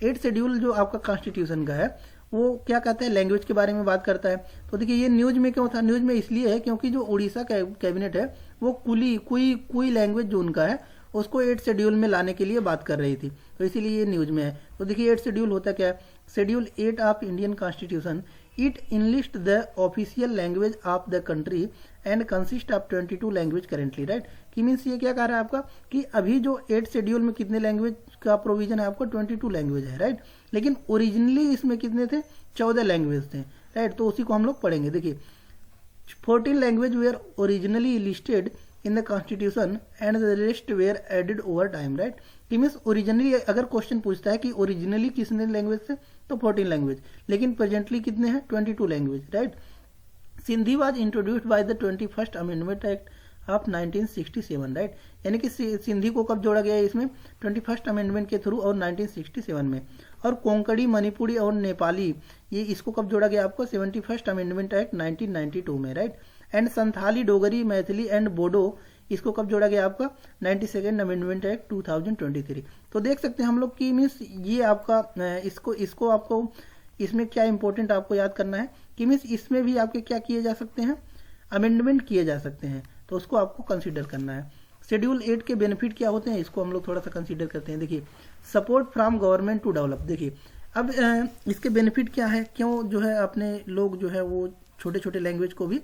8th शेड्यूल जो आपका कॉन्स्टिट्यूशन का है वो क्या कहता है, लैंग्वेज के बारे में बात करता है। तो देखिए, ये न्यूज में क्यों था, न्यूज में इसलिए है क्योंकि जो उड़ीसा कैबिनेट है वो कोई लैंग्वेज जो उनका है उसको 8th शेड्यूल में लाने के लिए बात कर रही थी, तो इसीलिए ये न्यूज में है। तो देखिए, 8th शेड्यूल होता क्या है, schedule 8 of Indian constitution, it enlist the official language of the country and consist of 22 language currently, right. कि मीन्स ये क्या कह रहा है आपका कि अभी जो 8th शेड्यूल में कितने लैंग्वेज का प्रोविजन है, आपको 22 लैंग्वेज है, राइट। लेकिन ओरिजिनली इसमें कितने थे, 14 लैंग्वेज थे, राइट। तो उसी को हम लोग पढ़ेंगे। देखिए, 14 language were originally listed in the constitution and the rest were added over time, right. कि मीन्स ओरिजिनली अगर क्वेश्चन पूछता है कि ओरिजिनली कितने लैंग्वेज थे, तो 14 लैंग्वेज, लेकिन प्रेजेंटली कितने हैं, 22 language, right. Sindhi was introduced by the 21st amendment act of 1967, right. यानी कि सिंधी को कब जोड़ा गया है इसमें, 21st अमेंडमेंट के थ्रू और 1967 में। और कोंकणी, मणिपुरी और नेपाली, ये इसको कब जोड़ा गया आपको, 71st अमेंडमेंट एक्ट 1992 में, right. And Santhali, Dogri, Maithili and Bodo, इसको कब जोड़ा गया आपका, 92nd अमेंडमेंट एक्ट 2023। तो देख सकते हैं हम लोग कि मीन्स ये आपका इसको आपको इसमें क्या इंपॉर्टेंट आपको याद करना है कि मीन्स इसमें भी आपके क्या किए जा सकते हैं, अमेंडमेंट किए जा सकते हैं, तो उसको आपको कंसीडर करना है। शेड्यूल 8 के बेनिफिट क्या होते हैं, इसको हम लोग थोड़ा सा कंसीडर करते हैं। देखिए, support from government to develop. देखिए, अब इसके बेनिफिट क्या है, क्यों जो है अपने लोग जो है वो छोटे छोटे लैंग्वेज को भी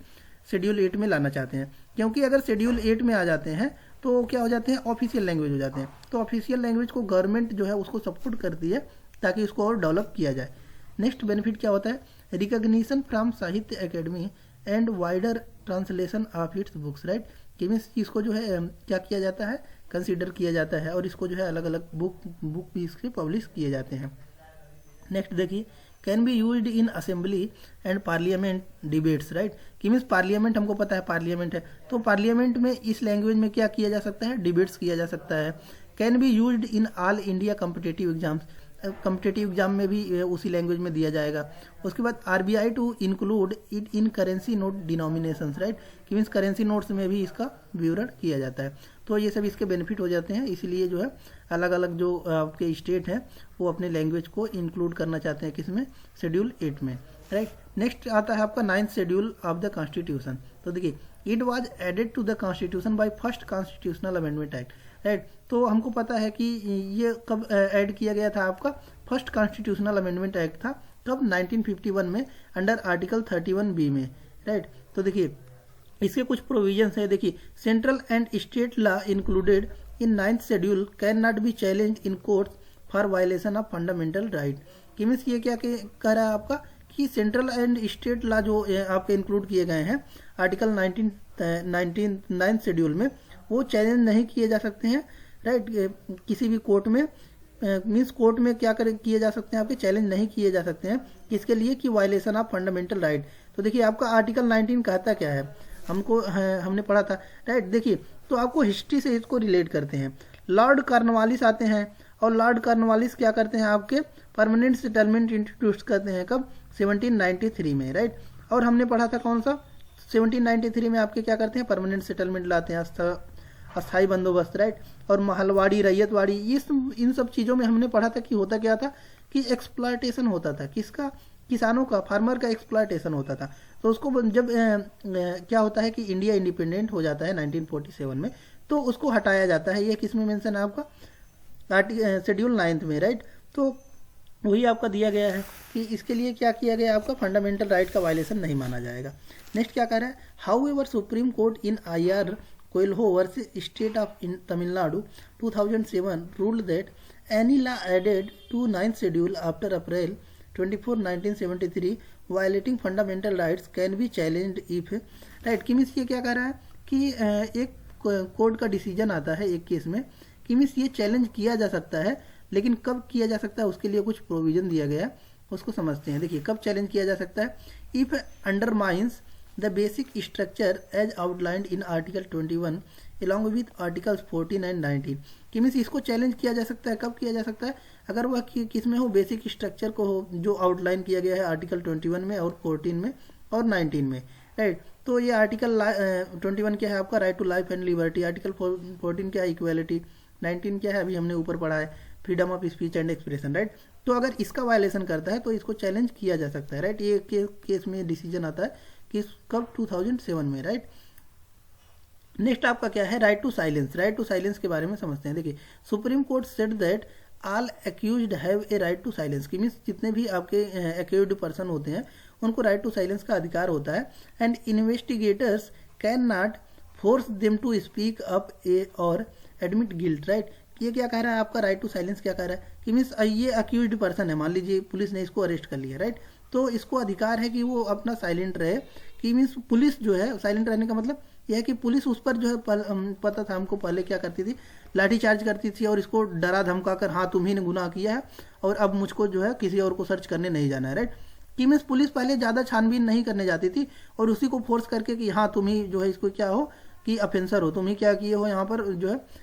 शेड्यूल 8 में लाना चाहते हैं, क्योंकि अगर शेड्यूल 8 में आ जाते हैं तो क्या हो जाते हैं, ऑफिशियल लैंग्वेज हो जाते हैं। तो ऑफिशियल लैंग्वेज को गवर्नमेंट जो है उसको सपोर्ट करती है ताकि इसको और डेवलप किया जाए। नेक्स्ट बेनिफिट क्या होता है, रिकॉग्निशन फ्रॉम साहित्य academy and wider translation of its books, right. कि मीन्स इसको जो है क्या किया जाता है, कंसीडर किया जाता है, और इसको जो है अलग अलग बुक भी इसके पब्लिश किए जाते हैं। नेक्स्ट देखिए, can be used in assembly and parliament debates, right. कि मीन्स पार्लियामेंट, हमको पता है पार्लियामेंट है, तो पार्लियामेंट में इस लैंग्वेज में क्या किया जा सकता है, डिबेट्स किया जा सकता है। Can be used in all India competitive exams, competitive exam में भी उसी लैंग्वेज में दिया जाएगा। उसके बाद RBI to include it in currency note denominations, right. कि मीन्स करेंसी नोट्स में भी इसका विवरण किया जाता है। तो ये सब इसके बेनिफिट हो जाते हैं, इसीलिए जो है अलग अलग जो आपके स्टेट हैं वो अपने लैंग्वेज को इंक्लूड करना चाहते हैं किसमें, शेड्यूल 8 में, राइट। नेक्स्ट आता है आपका 9th schedule of the constitution. तो देखिए, it was added to the constitution by first constitutional amendment act, right. तो हमको पता है कि ये कब ऐड किया गया था, आपका फर्स्ट कॉन्स्टिट्यूशनल अमेंडमेंट एक्ट था कब, 1951 में, अंडर आर्टिकल 31B में, राइट। तो देखिए, इसके कुछ प्रोविजंस है। देखिए, central and state law included in 9th schedule can not be challenge in court for violation of fundamental right. कि मीन्स ये क्या कह रहा है आपका कि सेंट्रल एंड स्टेट लॉ जो आपके इंक्लूड किए गए हैं आर्टिकल 9th शेड्यूल में, वो चैलेंज नहीं किए जा सकते हैं, राइट। किसी भी कोर्ट में, मीन्स कोर्ट में क्या किए जा सकते हैं, आपके चैलेंज नहीं किए जा सकते हैं, किसके लिए, कि वायलेशन ऑफ फंडामेंटल राइट। तो देखिए, आपका आर्टिकल 19 कहता क्या है, हमने पढ़ा था, राइट। देखिए, तो आपको हिस्ट्री से इसको रिलेट करते हैं। लॉर्ड कॉर्नवालिस आते हैं, और लॉर्ड कॉर्नवालिस क्या करते हैं, आपके परमानेंट सेटलमेंट इंट्रोड्यूस करते हैं कब, 1793 में, राइट। और हमने पढ़ा था कौन सा, 1793 में आपके क्या करते हैं, परमानेंट सेटलमेंट लाते हैं, अस्थायी बंदोबस्त, राइट। और महलवाड़ी, रैयतवाड़ी, इन सब चीज़ों में हमने पढ़ा था कि होता क्या था, कि एक्सप्लॉयटेशन होता था, किसका, किसानों का, फार्मर का एक्सप्लॉयटेशन होता था। तो उसको जब क्या होता है कि इंडिया इंडिपेंडेंट हो जाता है 1947 में, तो उसको हटाया जाता है। ये किस में मेंशन है आपका शेड्यूल 9 में, राइट। तो वही आपका दिया गया है कि इसके लिए क्या किया गया, आपका फंडामेंटल राइट का वायलेशन नहीं माना जाएगा। नेक्स्ट क्या कह रहा है, however Supreme Court in IR Coelho versus state of Tamil Nadu 2007 ruled that any law added to 9th schedule after April 24, 1973 violating fundamental rights can be challenged if, right. कि means ये क्या कह रहा है कि एक कोर्ट का डिसीजन आता है एक केस में कि मीन्स ये चैलेंज किया जा सकता है, लेकिन कब किया जा सकता है उसके लिए कुछ प्रोविजन दिया गया है, उसको समझते हैं। देखिए कब चैलेंज किया जा सकता है, if undermines the basic structure as outlined in article 21 along with articles 14 and 19। कि मीन्स इसको चैलेंज किया जा सकता है, कब किया जा सकता है, अगर वह किस में हो, बेसिक स्ट्रक्चर को हो जो आउटलाइन किया गया है आर्टिकल 21 में और 14 में और 19 में, राइट। तो ये आर्टिकल 21 क्या है आपका, right to life and liberty. Article 14 क्या है, इक्वालिटी। 19 क्या है, अभी हमने ऊपर पढ़ा है, freedom of speech and expression, right. तो अगर इसका वायलेशन करता है तो इसको चैलेंज किया जा सकता है, राइट। ये केस में डिसीजन आता है कि कब 2007 में, राइट। नेक्स्ट आपका क्या है, right to silence. Right to silence के बारे में समझते हैं। देखिए supreme court said that all accused have a right to silence. की मीन्स जितने भी आपके एक्यूज्ड पर्सन होते हैं उनको राइट टू साइलेंस का अधिकार होता है। And investigators can not force them to speak up a और एडमिट गिल्ट, राइट। ये क्या कह रहा है आपका, राइट टू साइलेंस क्या कह रहा है कि मीन्स ये अक्यूज्ड पर्सन है, मान लीजिए पुलिस ने इसको अरेस्ट कर लिया, राइट। तो इसको अधिकार है कि वो अपना साइलेंट रहे। कि मीन्स पुलिस जो है, साइलेंट रहने का मतलब यह है कि पुलिस उस पर जो है पता था हमको, पहले क्या करती थी, लाठीचार्ज करती थी और इसको डरा धमका कर, हाँ तुम्ही ने गुनाह किया है और अब मुझको जो है किसी और को सर्च करने नहीं जाना है, राइट। कि मीन्स पुलिस पहले ज़्यादा छानबीन नहीं करने जाती थी और उसी को फोर्स करके कि हाँ तुम ही जो है इसको क्या हो कि अफेंसर हो, तुम ही क्या किए हो यहाँ पर जो है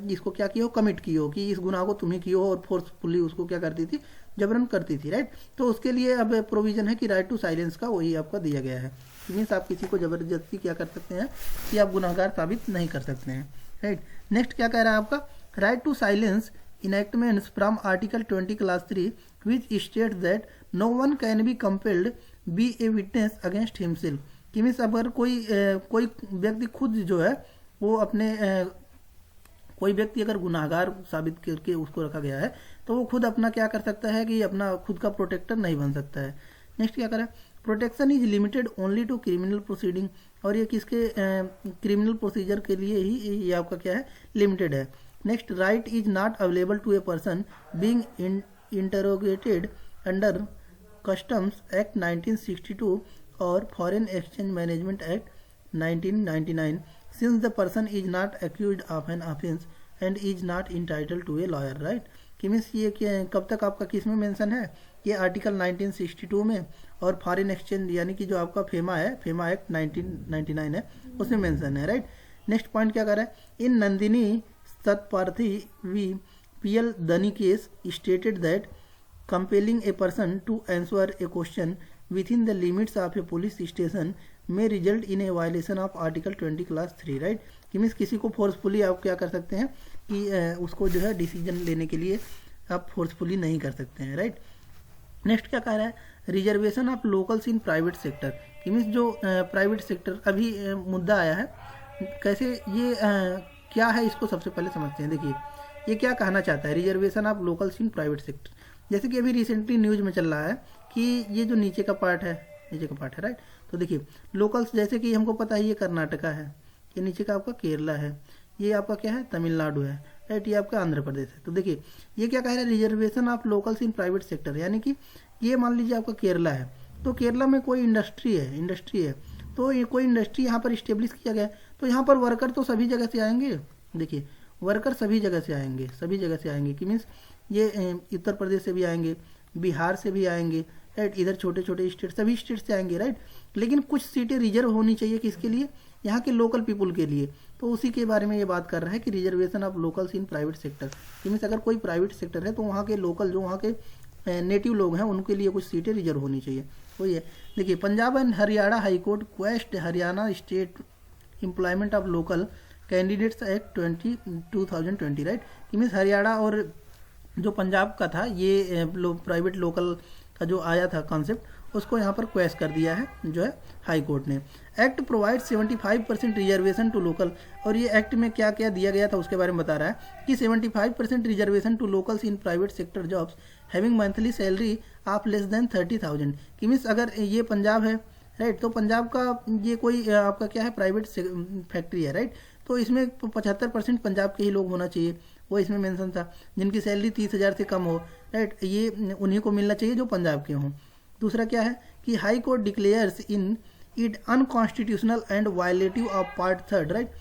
इसको क्या किए हो, कमिट किए हो, कि इस गुनाह को तुम ही किए हो, और फोर्सफुली उसको क्या करती थी, जबरन करती थी, राइट। तो उसके लिए अब प्रोविजन है कि राइट टू साइलेंस का वही आपका दिया गया है। मीन्स आप किसी को जबरदस्ती क्या कर सकते हैं कि आप गुनाहगार साबित नहीं कर सकते हैं, राइट। नेक्स्ट क्या कह रहा है आपका, right to silence enactments from Article 20 Class 3 which states that no one can be compelled be a witness against himself। कि मीन्स अगर कोई व्यक्ति खुद जो है वो अपने कोई व्यक्ति अगर गुनाहगार साबित करके उसको रखा गया है तो वो खुद अपना क्या कर सकता है कि अपना खुद का प्रोटेक्टर नहीं बन सकता है। नेक्स्ट क्या करें, protection is limited only to criminal proceeding. और ये किसके क्रिमिनल प्रोसीजर के लिए ही ये आपका क्या है, लिमिटेड है। Next, right is not available to a person being interrogated under customs act 1962 और foreign exchange management act 1999 since the person is not accused of an offense and is not entitled to a lawyer, right। कि means ये कब तक आपका किस में mention है, ये आर्टिकल 1962 में और फॉरेन एक्सचेंज यानी कि जो आपका फेमा है, फेमा एक्ट 1999 है, उसमें मेंशन है, राइट। नेक्स्ट पॉइंट क्या कर रहा है, in Nandini Satpathy v PL Dani case stated that compelling a person to answer a question within the limits of a police station may result in a violation of Article 20 Class 3, right। कि means किसी को forcefully आप क्या कर सकते हैं कि उसको जो है डिसीजन लेने के लिए आप फोर्सफुली नहीं कर सकते हैं, राइट। नेक्स्ट क्या कह रहा है, reservation of locals in private sector. कि मीन्स जो प्राइवेट सेक्टर अभी मुद्दा आया है, कैसे ये क्या है इसको सबसे पहले समझते हैं। देखिए ये क्या कहना चाहता है, reservation of locals in private sector. जैसे कि अभी रिसेंटली न्यूज में चल रहा है कि ये जो नीचे का पार्ट है, राइट। तो देखिए लोकल्स, जैसे कि हमको पता है ये कर्नाटका है, ये नीचे का आपका केरला है, ये आपका क्या है तमिलनाडु है, राइट, ये आपका आंध्र प्रदेश है। तो देखिए ये क्या कह रहा है, reservation of locals in private sector. यानी कि ये मान लीजिए आपका केरला है, तो केरला में कोई इंडस्ट्री है, तो ये कोई इंडस्ट्री यहाँ पर इस्टेब्लिश किया गया, तो यहाँ पर वर्कर तो सभी जगह से आएंगे। देखिए वर्कर सभी जगह से आएंगे। कि मीन्स ये उत्तर प्रदेश से भी आएंगे, बिहार से भी आएंगे, राइट, इधर छोटे छोटे स्टेट, सभी स्टेट से आएंगे, राइट। लेकिन कुछ सीटें रिजर्व होनी चाहिए किसके लिए, यहाँ के लोकल पीपुल के लिए। तो उसी के बारे में ये बात कर रहा है कि reservation of locals in private sector. Means अगर कोई प्राइवेट सेक्टर है तो वहाँ के लोकल, जो वहाँ के नेटिव लोग हैं, उनके लिए कुछ सीटें रिजर्व होनी चाहिए। वही है। देखिए Punjab and Haryana high court quest Haryana state employment of local candidates act 2020, right. कि मीन्स हरियाणा और जो पंजाब का था, ये प्राइवेट लोकल का जो आया था कॉन्सेप्ट, उसको यहाँ पर क्वेश कर दिया है जो है हाई कोर्ट ने। Act provide 75% reservation to local, और ये एक्ट में क्या क्या दिया गया था उसके बारे में बता रहा है कि 75% reservation to locals in private sector jobs having monthly salary of less than 30,000। कि मीन्स अगर ये पंजाब है राइट, तो पंजाब का ये कोई आपका क्या है प्राइवेट फैक्ट्री है राइट, तो इसमें 75% पंजाब के ही लोग होना चाहिए, वो इसमें मेंशन था। जिनकी सैलरी 30,000 से कम हो राइट, ये उन्हीं को मिलना चाहिए जो पंजाब के हों। दूसरा क्या है कि high court declares in it unconstitutional and violative of part 3 right.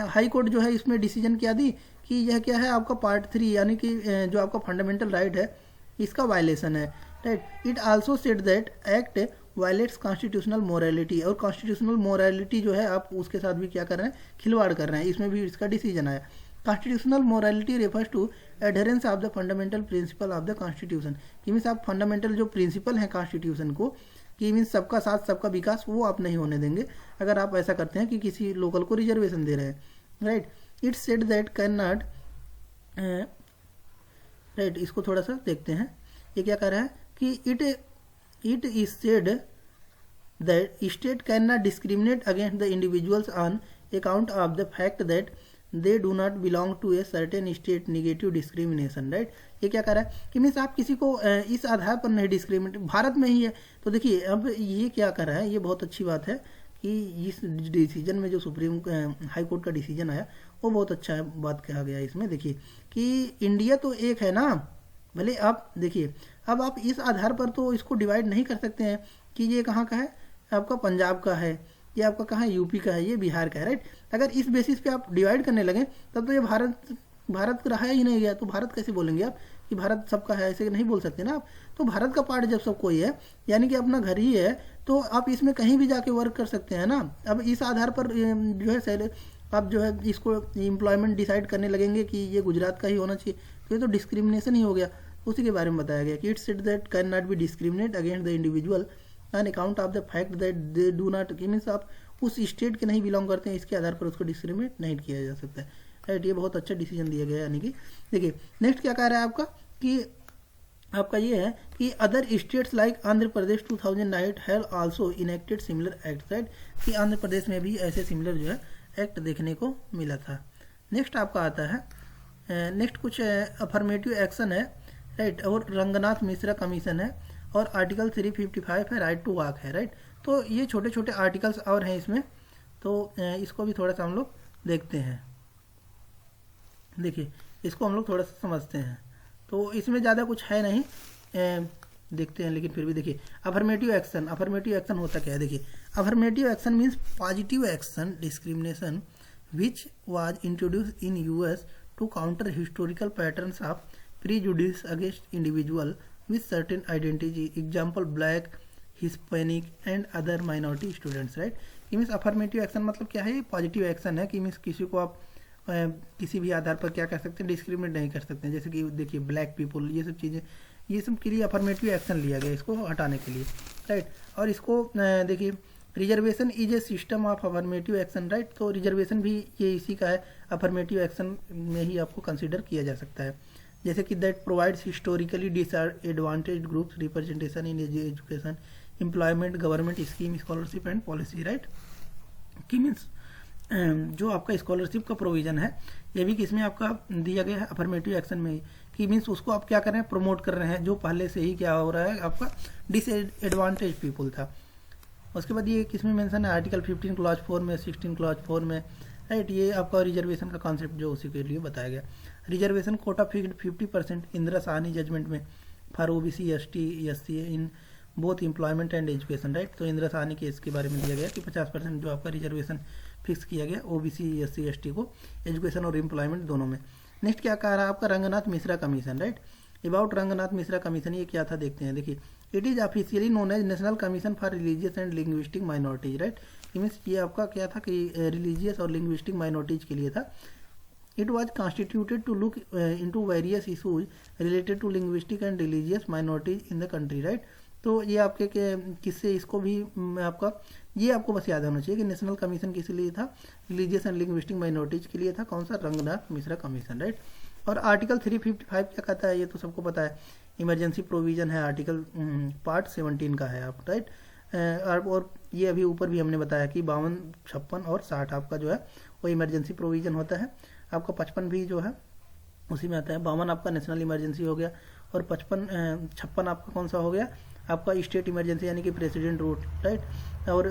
High court जो है इसमें डिसीजन क्या दी कि यह क्या है आपका पार्ट 3 यानी कि जो आपका फंडामेंटल राइट है इसका वायलेशन है right. It also said that act violets constitutional morality, और कॉन्स्टिट्यूशनल मोरालिटी जो है आप उसके साथ भी क्या कर रहे हैं, खिलवाड़ कर रहे हैं, इसमें भी इसका डिसीजन आया। Constitutional morality refers to adherence of the fundamental principle of the constitution. कि मीन्स आप फंडामेंटल जो प्रिंसिपल है कॉन्स्टिट्यूशन को, कि मीन्स सबका साथ सबका विकास, वो आप नहीं होने देंगे अगर आप ऐसा करते हैं कि किसी लोकल को रिजर्वेशन दे रहे हैं right. It's said that can not right, इसको थोड़ा सा देखते हैं ये क्या कह रहा है कि it is said that state can not discriminate against the individuals on account of the fact that they do not belong to a certain state, negative discrimination right. ये क्या कह रहा है कि मीन्स आप किसी को इस आधार पर नहीं डिस्क्रिमिनेट, भारत में ही है तो देखिए अब ये क्या कर रहा है, ये बहुत अच्छी बात है कि इस डिसीजन में जो सुप्रीम हाई कोर्ट का डिसीजन आया वो बहुत अच्छा बात कहा गया इसमें। देखिए कि इंडिया तो एक है ना, भले आप देखिए अब आप इस आधार पर तो इसको डिवाइड नहीं कर सकते हैं कि ये कहाँ का है, आपका पंजाब का है, ये आपका कहाँ है, यूपी का है, ये बिहार का है राइट। अगर इस बेसिस पे आप डिवाइड करने लगे तब तो ये भारत रहा ही नहीं गया, तो भारत कैसे बोलेंगे आप कि भारत सबका है, ऐसे नहीं बोल सकते ना आप। तो भारत का पार्ट जब सब कोई है यानी कि अपना घर ही है, तो आप इसमें कहीं भी जाके वर्क कर सकते हैं ना। अब इस आधार पर जो है सैलरी आप जो है इसको एम्प्लॉयमेंट डिसाइड करने लगेंगे कि ये गुजरात का ही होना चाहिए, तो ये तो डिस्क्रिमिनेशन ही हो गया। उसी के बारे में बताया गया कि it's said that can not be discriminate against the individual on account of the fact that they do not, means आप उस स्टेट के नहीं बिलोंग करते हैं, इसके आधार पर उसको डिस्क्रिमिनेट नहीं किया जा सकता है राइट। ये बहुत अच्छा डिसीजन दिया गया यानी कि देखिए नेक्स्ट क्या कह रहा है आपका कि आपका ये है कि other states like Andhra Pradesh 2009 have also enacted similar act right, कि आंध्र प्रदेश में भी ऐसे सिमिलर जो है एक्ट देखने को मिला था। नेक्स्ट आपका आता है नेक्स्ट कुछ अफर्मेटिव एक्शन है राइट, और रंगनाथ मिश्रा कमीशन है, और आर्टिकल 355 है, राइट टू वॉक है राइट। तो ये छोटे छोटे आर्टिकल्स और हैं इसमें, तो इसको भी थोड़ा सा हम लोग देखते हैं। देखिए इसको हम लोग थोड़ा सा समझते हैं, तो इसमें ज़्यादा कुछ है नहीं, देखते हैं लेकिन फिर भी देखिए अफर्मेटिव एक्शन होता क्या है। देखिए affirmative action means positive action discrimination which was introduce in US to counter historical patterns of prejudice against individual with certain identity, example black, hispanic and other minority students right. कि means affirmative action मतलब क्या है, positive action है कि means किसी को आप किसी भी आधार पर क्या कर सकते हैं, डिस्क्रिमिनेट नहीं कर सकते हैं। जैसे कि देखिए ब्लैक पीपल, ये सब चीज़ें, ये सब के लिए अफर्मेटिव एक्शन लिया गया इसको हटाने के लिए राइट। और इसको देखिए reservation is a system of affirmative action right, तो रिजर्वेशन भी ये इसी का है, अफर्मेटिव एक्शन में ही आपको कंसिडर किया जा सकता है। जैसे कि that provides historically disadvantage groups representation in education, employment, government scheme, scholarship and policy right. कि मीन्स जो आपका स्कॉलरशिप का प्रोविजन है ये भी किसमें आपका दिया गया है, अफर्मेटिव एक्शन में ही। कि मीन्स उसको आप क्या कर रहे हैं, प्रमोट कर रहे हैं, जो पहले से ही क्या हो रहा है आपका डिसएडवांटेज पीपल था। उसके बाद ये किसमें मेंशन है, आर्टिकल 15 क्लॉज 4 में, 16 क्लॉज 4 में राइट। ये आपका रिजर्वेशन का कॉन्सेप्ट जो उसी के लिए बताया गया। Reservation quota fixed 50% Indira Sawhney judgment में for OBC, ST, SC in both employment and education right. तो इंदिरा साहनी केस के बारे में दिया गया कि 50% जो आपका रिजर्वेशन फिक्स किया गया ओबीसी, एससी, एसटी को एजुकेशन और एम्प्लॉयमेंट दोनों में। नेक्स्ट क्या कह रहा है आपका, Ranganath Mishra commission right. About Ranganath Mishra commission ये क्या था देखते हैं। देखिए it is officially known as national commission for religious and linguistic minorities right. Means ये आपका क्या था कि रिलीजियस और लिंग्विस्टिक माइनॉरिटीज के लिए था। It was constituted to look into various issues related to linguistic and religious minorities in the country right. तो ये आपके किससे इसको भी आपका ये आपको बस याद होना चाहिए कि नेशनल कमीशन किस लिए था, रिलीजियस एंड लिंग्विस्टिक माइनॉरिटीज के लिए था। कौन सा, रंगनाथ मिश्रा कमीशन राइट। और आर्टिकल 355 क्या कहता है ये तो सबको पता है, इमरजेंसी प्रोविज़न है आर्टिकल पार्ट 17 का है आप, राइट। और ये अभी ऊपर भी हमने बताया कि 52, 56 और 60 आपका जो है वो इमरजेंसी प्रोविज़न होता है। आपका 55 भी जो है उसी में आता है। 52 आपका नेशनल इमरजेंसी हो गया, और 56 आपका कौन सा हो गया, आपका स्टेट इमरजेंसी यानी कि प्रेसिडेंट रूल, राइट। और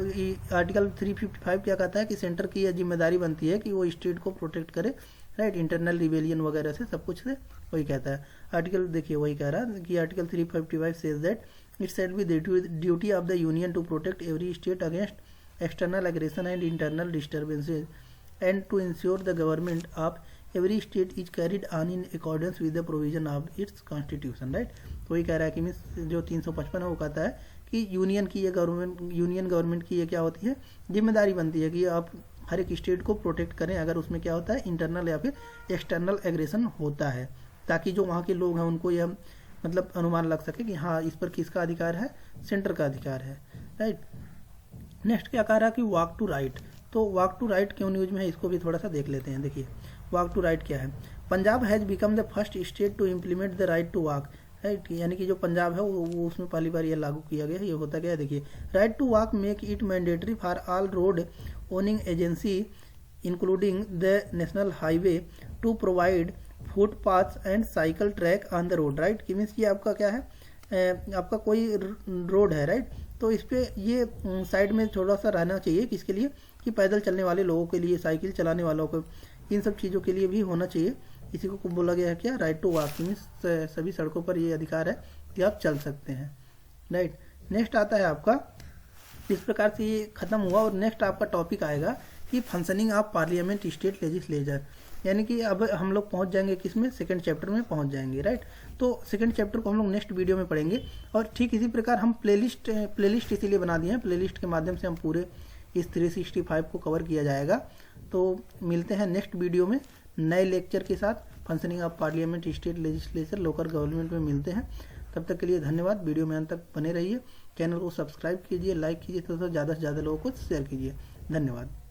आर्टिकल 355 क्या कहता है कि सेंटर की यह जिम्मेदारी बनती है कि वो स्टेट को प्रोटेक्ट करे, राइट, इंटरनल रिवेलियन वगैरह से, सब कुछ से वही कहता है आर्टिकल। देखिए वही कह रहा है कि article 355 says that it shall be duty of the union to protect every state against external aggression and internal disturbances and to ensure the government of every state is carried on in accordance with the provision of its constitution, right. तो वही कह रहा है कि means जो 355 है वो कहता है कि यूनियन गवर्नमेंट की ये क्या होती है, जिम्मेदारी बनती है कि आप हर एक स्टेट को प्रोटेक्ट करें अगर उसमें क्या होता है, इंटरनल या फिर एक्सटर्नल एग्रेशन होता है, ताकि जो वहाँ के लोग हैं उनको यह मतलब अनुमान लग सके कि हाँ इस पर किसका अधिकार है, सेंटर का अधिकार है, राइट। नेक्स्ट क्या कह रहा है कि वॉक टू राइट। तो वॉक टू राइट क्यों न्यूज में है, इसको भी थोड़ा सा देख लेते हैं। देखिए वॉक टू राइट क्या है। Punjab has become the first state to implement the right to walk, right, यानी कि जो पंजाब है वो उसमें पहली बार ये लागू किया गया है। ये होता क्या है, देखिए, right to walk make it mandatory for all road owning agency including the national highway to provide footpath and cycle track on the road, right. कि मीन्स ये आपका क्या है, आपका कोई रोड है, राइट, तो इस पे ये साइड में थोड़ा सा रहना चाहिए, किसके लिए, कि पैदल चलने वाले लोगों के लिए, साइकिल चलाने वालों को, इन सब चीज़ों के लिए भी होना चाहिए। इसी को बोला गया है क्या, राइट टू वॉक। मीन्स सभी सड़कों पर ये अधिकार है कि आप चल सकते हैं, राइट। नेक्स्ट आता है आपका, इस प्रकार से ये खत्म हुआ, और नेक्स्ट आपका टॉपिक आएगा कि functioning of parliament state legislature, यानी कि अब हम लोग पहुंच जाएंगे किसमें, सेकंड चैप्टर में पहुंच जाएंगे, राइट। तो सेकंड चैप्टर को हम लोग नेक्स्ट वीडियो में पढ़ेंगे। और ठीक इसी प्रकार हम प्लेलिस्ट इसीलिए बना दिए हैं, प्लेलिस्ट के माध्यम से हम पूरे इस 365 को कवर किया जाएगा। तो मिलते हैं नेक्स्ट वीडियो में नए लेक्चर के साथ, functioning of parliament state legislature local government में मिलते हैं। तब तक के लिए धन्यवाद। वीडियो में अंत तक बने रहिए, चैनल को सब्सक्राइब कीजिए, लाइक कीजिए, तो ज़्यादा से ज़्यादा लोगों को शेयर कीजिए। धन्यवाद।